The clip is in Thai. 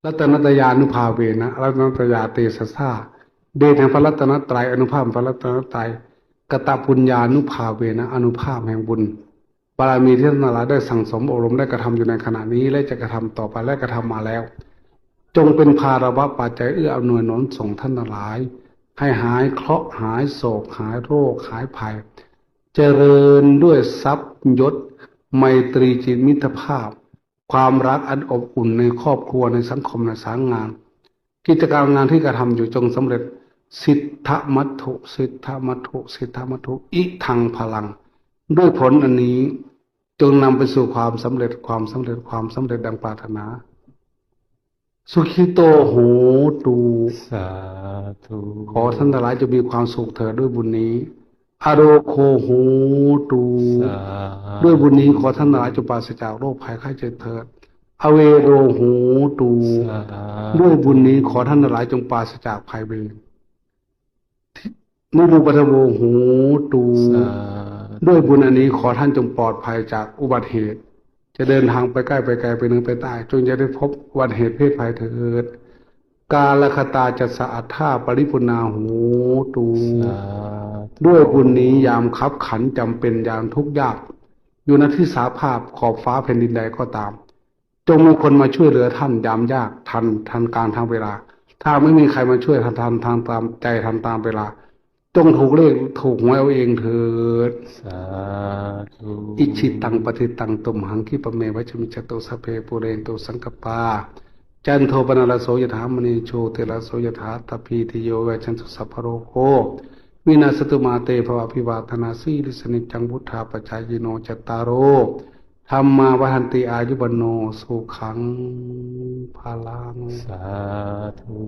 รัตนตยานุภาเวนะรัตนตยาเตสสสาเดชแห่งพระรัตนตรัยอนุภาพพระรัตนตรัยกตปุญญานุภาเวนะอนุภาพแห่งบุญบารมีที่ท่านทั้งหลายได้สั่งสมอบรมได้กระทำอยู่ในขณะนี้และจะกระทำต่อไปและกระทำมาแล้วจงเป็นภาระวะปัจจัยเอื้ออำนวยหนุนส่งท่านทั้งหลายให้หายเคราะห์หายโศกหายโรคหายภัยเจริญด้วยทรัพย์ยศไมตรีจิตมิตรภาพความรักอันอบอุ่นในครอบครัวในสังคมในสายงานกิจการงานที่กระทำอยู่จงสำเร็จสิทธมัตถุสิทธมัตถุสิทธมัตถุอิทังพลังด้วยผลอันนี้จงนำไปสู่ความสำเร็จความสำเร็จความสำเร็จดังปรารถนาสุขิโตโหตูสาธุขอท่านทั้งหลายจะมีความสุขเถิดด้วยบุญนี้อโรโคโหตู สาธุด้วยบุญนี้ขอท่านทั้งหลายจงปราศจากโรคภัยไข้เจ็บเถิดอเวโรโหตู สาธุด้วยบุญนี้ขอท่านทั้งหลายจงปราศจากภัยเวรมุรุปตโวโหตู สาธุด้วยบุญอันนี้ขอท่านจงปลอดภัยจากอุบัติเหตุจะเดินทางไปใกล้ไปไกลไปเหนือไปใต้จงจะได้พบอุบัติเหตุเพศภัยเถิดกาลคตาจัสสะอัฏฐาปริปุณาโหตู สาธุด้วยบุญนี้ยามคับขันจำเป็นยามทุกข์ยากอยู่ณที่สาภาพขอบฟ้าแผ่นดินใดก็ตามจงมีคนมาช่วยเหลือท่านยามยากทันการทางเวลาถ้าไม่มีใครมาช่วยทันทางตามใจทันตามเวลาจงถูกเลขถูกหวยเอาเองเถิดสาธุอิชิตังปฏิตังตุมหังคิปะเมวัชมิจตุสัพเพปุเรนตุสังกปาจันโทปนรสโสยถามณีโชติรสโสยถาตพีติโยเวชันตุสัพพโรโควินาสตุมาเตภวะพิวาทนาสีลิสนิจังพุทธาปจายโนจตตารโรธรรมาวันติอายุบโนสุขังพลังสาธุ